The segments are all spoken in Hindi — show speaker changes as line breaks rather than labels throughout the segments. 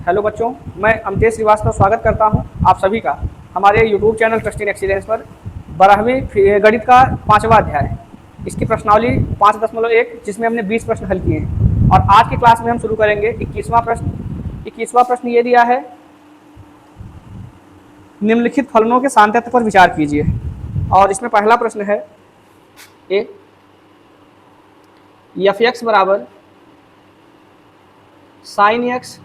हेलो बच्चों, मैं अमतेश श्रीवास्तव स्वागत करता हूं आप सभी का हमारे YouTube channel trust in excellence पर। 12वीं गणित का 5वां अध्याय, इसकी प्रश्नावली 5.1 जिसमें हमने 20 प्रश्न हल किए हैं और आज की क्लास में हम शुरू करेंगे 21वां प्रश्न। 21वां प्रश्न ये दिया है, निम्नलिखित फलनों के सांतत्य पर विचार कीजिए। और इसमें पहला प्रश्न है ए, एफ एक्स बराबर sine x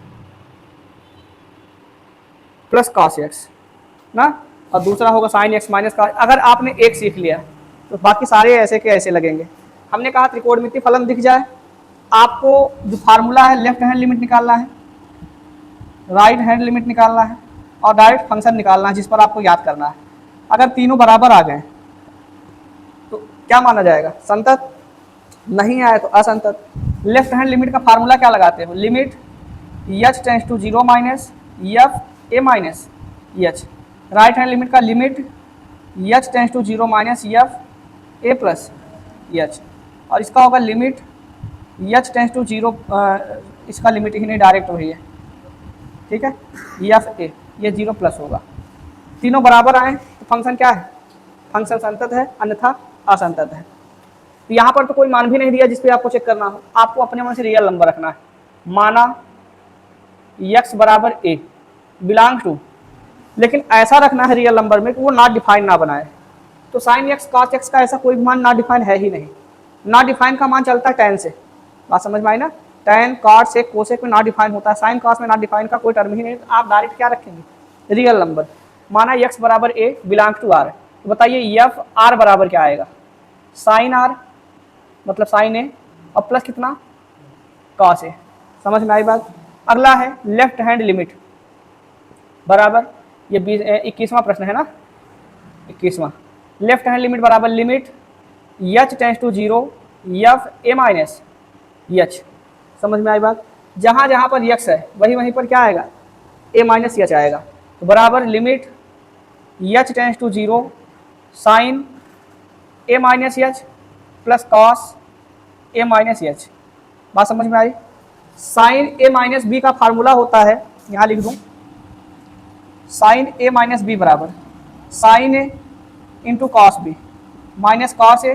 plus cos x ना, और दूसरा होगा साइन एक्स माइनस कॉस। अगर आपने एक सीख लिया तो बाकी सारे ऐसे के ऐसे लगेंगे। हमने कहा त्रिकोणमितीय फलन दिख जाए, आपको जो फार्मूला है लेफ्ट हैंड लिमिट निकालना है, राइट हैंड लिमिट निकालना है और डायरेक्ट फंक्शन निकालना है जिस पर आपको याद करना है। अगर तीनों बराबर आ गए तो क्या माना जाएगा? संतत। नहीं आए तो असंतत। लेफ्ट हैंड लिमिट का फार्मूला क्या लगाते हो? Limit h tends to 0 minus f a minus h. Right hand limit का limit h tends to 0 minus f a plus h, और इसका होगा लिमिट एच टेंस टू 0, इसका लिमिट ही नहीं डायरेक्ट वही है, ठीक है, एफ ए, ये 0 प्लस होगा। तीनों बराबर आए तो फंक्शन क्या है? फंक्शन संतत है, अन्यथा असंतत है। तो यहाँ पर तो कोई मान भी नहीं दिया जिस पे आपको चेक करना हो, आपको अपने मन से रियल नंबर रखना है। माना x बराबर a बिलोंग टू, लेकिन ऐसा रखना है रियल नंबर में कि वो नॉट डिफाइन ना बनाए। तो साइन एक्स कॉस एक्स का ऐसा कोई मान नॉट डिफाइन है ही नहीं। नॉट डिफाइन का मान चलता है tan से, बात समझ में आई ना? tan कॉट सेक कोसेक में नॉट डिफाइन होता है, साइन कॉस में नॉट डिफाइन का कोई टर्म ही नहीं। तो आप डायरेक्ट क्या रखेंगे? Real number. माना x बराबर a बिलोंग टू r, तो बताइए एफ r बराबर क्या आएगा? साइन r मतलब साइन ए और प्लस कितना? Cos A. समझ में आई बात? अगला है लेफ्ट हैंड लिमिट बराबर, ये 21वां प्रश्न है ना, 21वां। लेफ्ट हैंड लिमिट बराबर limit h tends to 0 f a minus h. समझ में आई बात? जहाँ जहाँ पर एक्स है वहीं वहीं पर क्या आएगा? ए माइनस एच आएगा। तो बराबर limit h tends to 0 sine a minus h plus cos a minus h. बात समझ में आई? साइन ए माइनस बी का फार्मूला होता है, यहाँ लिख दूं, साइन ए माइनस बी बराबर sine a into cos b minus cos a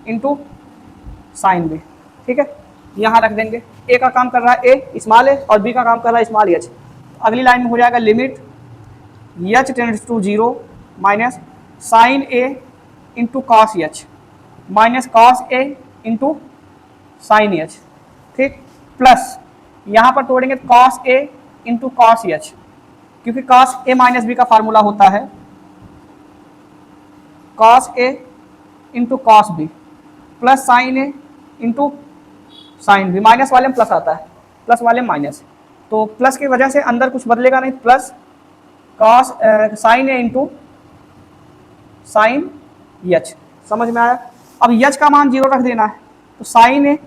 into sine b, ठीक है। यहाँ रख देंगे। ए का काम कर रहा है ए स्मॉल ए और बी का काम कर रहा है स्मॉल एच। अगली लाइन में हो जाएगा limit h tends to 0 minus sine a into cos h minus cos a into sine h, ठीक, प्लस यहाँ पर तोड़ेंगे cos a into cos h, क्योंकि कॉस ए माइनस बी का फार्मूला होता है cos a into cos b plus sine a into sine b. Minus वाले में प्लस आता है, प्लस वाले में माइनस, तो प्लस की वजह से अंदर कुछ बदलेगा नहीं, plus cos sine a into sine H. समझ में आया? अब एच का मान 0 रख देना है, तो sign a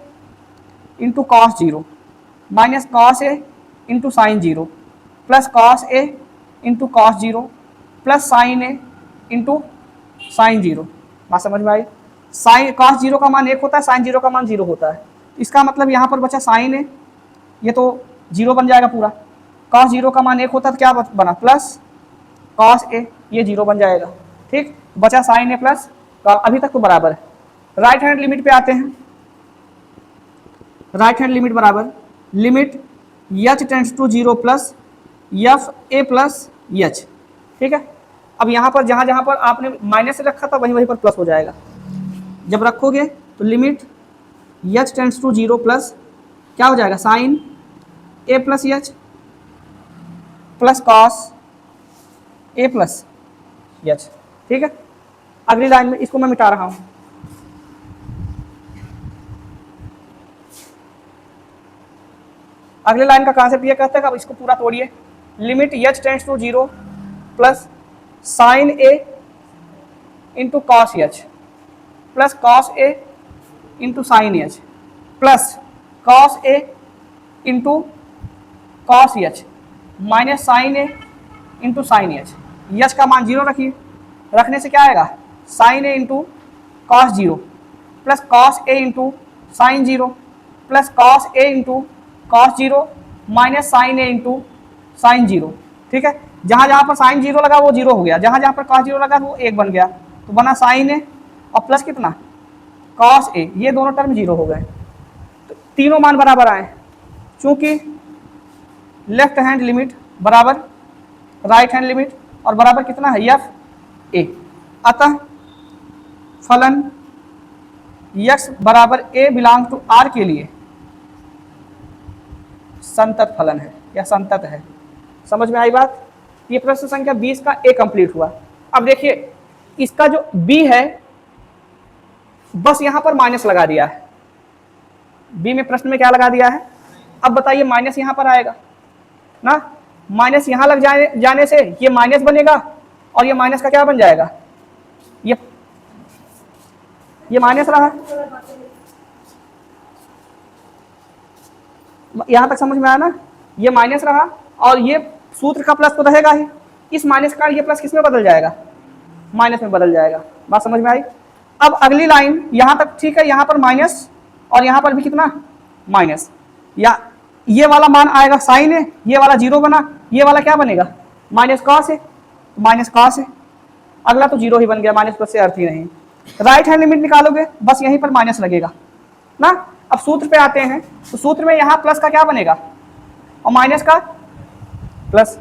into cos 0 minus cos a into sine 0 plus cos a into cos 0 plus sine a into sine 0। बात समझ में आई? साइन कॉस 0 का मान 1 होता है, साइन 0 का मान 0 होता है। इसका मतलब यहाँ पर बचा साइन ए, ये तो 0 बन जाएगा पूरा। कॉस 0 का मान 1 होता है तो क्या बना? प्लस कॉस ए, ये 0 बन जाएगा, ठीक। बचा साइन ए प्लस, अभी तक तो बराबर है। राइट हैंड लिमिट पे आते हैं। राइट हैंड लिमिट बराबर limit h tends to 0 plus f a plus h, ठीक है। अब यहाँ पर जहाँ जहाँ पर आपने माइनस से रखा था वहीं वहीं पर प्लस हो जाएगा। जब रखोगे तो limit h tends to 0 plus क्या हो जाएगा? Sine a plus h plus cos a plus h, ठीक है। अगली लाइन में इसको मैं मिटा रहा हूँ। अगले लाइन का कॉन्सेप्ट ये कहता है कि अब इसको पूरा तोड़िए। Limit h tends to 0 plus sine a into cos h plus cos a into sine h plus cos a into cos h minus sine a into sine h. H का मान 0 रखिए, रखने से क्या आएगा? Sine a into cos 0 plus cos a into sine 0 plus cos a into cos 0 minus sine a into sine zero, ठीक है। जहां जहां पर साइन जीरो लगा वो जीरो हो गया, जहां जहां पर कॉस जीरो लगा वो एक बन गया, तो बना साइन ए और प्लस कितना कॉस ए, ये दोनों टर्म जीरो हो गए। तो तीनों मान बराबर आए, चूंकि लेफ्ट हैंड लिमिट बराबर राइट हैंड लिमिट और बराबर कितना है एफ ए, अतः फलन x बराबर a बिलोंग टू r के लिए संतत फलन है या संतत है। समझ में आई बात? ये प्रश्न संख्या 20 का a कंप्लीट हुआ। अब देखिए इसका जो b है बस यहां पर माइनस लगा दिया है, b में प्रश्न में क्या लगा दिया है। अब बताइए माइनस यहां पर आएगा ना, माइनस यहां लग जाने से ये माइनस बनेगा और ये माइनस का क्या बन जाएगा, ये माइनस रहा। यहां तक समझ में आया ना, ये माइनस रहा और ये सूत्र का प्लस तो रहेगा ही, इस माइनस का ये प्लस किस में बदल जाएगा, माइनस में बदल जाएगा। बात समझ में आई? अब अगली लाइन यहां तक ठीक है, यहां पर माइनस और यहां पर भी कितना माइनस, या ये वाला मान आएगा साइन है, ये वाला जीरो बना, ये वाला क्या बनेगा माइनस कॉस है, माइनस कॉस है, अगला तो जीरो ही बन गया, माइनस प्लस से अर्थ ही नहीं। राइट हैंड लिमिट निकालोगे बस यहीं पर माइनस लगेगा ना। अब सूत्र पे आते हैं, तो सूत्र में यहाँ प्लस का क्या बनेगा और माइनस का प्लस,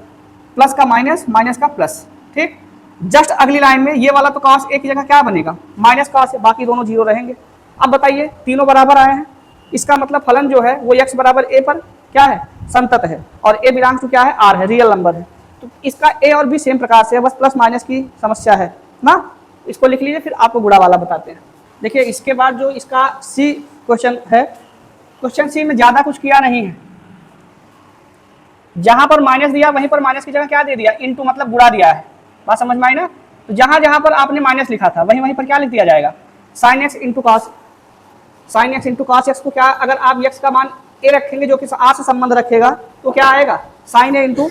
प्लस का माइनस, माइनस का प्लस, ठीक। जस्ट अगली लाइन में ये वाला तो कॉस ए की जगह क्या बनेगा माइनस कॉस है, बाकी दोनों जीरो रहेंगे। अब बताइए तीनों बराबर आए हैं, इसका मतलब फलन जो है वो x बराबर a पर क्या है संतत है, और a बिलोंग टू क्या है r है, रियल नंबर है। तो इसका a और b सेम प्रकार से है, बस प्लस माइनस की समस्या है ना। इसको लिख लीजिए, फिर आपको गुणा वाला बताते हैं। देखिए इसके बाद जो इसका सी क्वेश्चन है, क्वेश्चन सी में ज्यादा कुछ किया नहीं है, जहां पर माइनस दिया वहीं पर माइनस की जगह क्या दे दिया इनटू, मतलब गुणा दिया है। बात समझ में आई ना। तो जहां जहां पर आपने माइनस लिखा था वहीं वहीं पर क्या लिख दिया जाएगा sine x into cos, sine x into cos x को क्या, अगर आप एक्स का मान ए रखेंगे जो कि आर से संबंध रखेगा तो क्या आएगा sine a into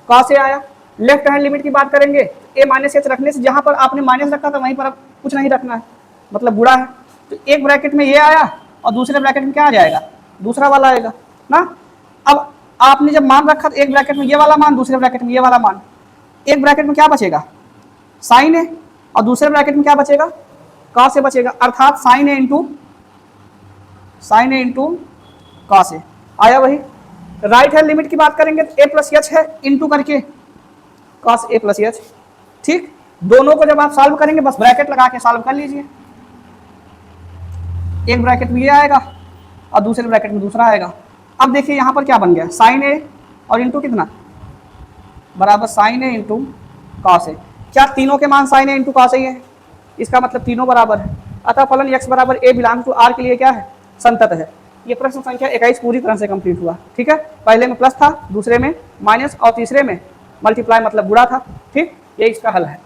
cos A आया। लेफ्ट हैंड लिमिट की बात करेंगे, ए माइनस एच रखने से जहां पर आपने माइनस रखा था वहीं पर अब कुछ नहीं रखना है, मतलब बुरा है। तो एक ब्रैकेट में ये आया और दूसरे ब्रैकेट में क्या आ जाएगा दूसरा वाला आएगा ना। अब आपने जब मान रखा तो एक ब्रैकेट में ये वाला मान, दूसरे ब्रैकेट में ये वाला मान, एक ब्रैकेट में क्या बचेगा साइन ए और दूसरे ब्रैकेट में क्या बचेगा कॉस ए बचेगा, अर्थात sign a into cos A आया वही। राइट हैंड लिमिट की बात करेंगे तो ए प्लस एच है इंटू करके कॉस ए प्लस एच, ठीक। दोनों को जब आप सॉल्व करेंगे बस ब्रैकेट लगा के सॉल्व कर लीजिए, एक ब्रैकेट में ये आएगा और दूसरे ब्रैकेट में दूसरा आएगा। अब देखिए यहाँ पर क्या बन गया साइन ए और इंटू कितना बराबर sine a into cos A, क्या तीनों के मान sign a into cos A है, इसका मतलब तीनों बराबर है, अतः फलन x बराबर a बिलोंग टू r के लिए क्या है संतत है। ये प्रश्न संख्या 21 पूरी तरह से कंप्लीट हुआ, ठीक है। पहले में प्लस था, दूसरे में माइनस और तीसरे में मल्टीप्लाई मतलब गुणा था, ठीक। ये इसका हल है।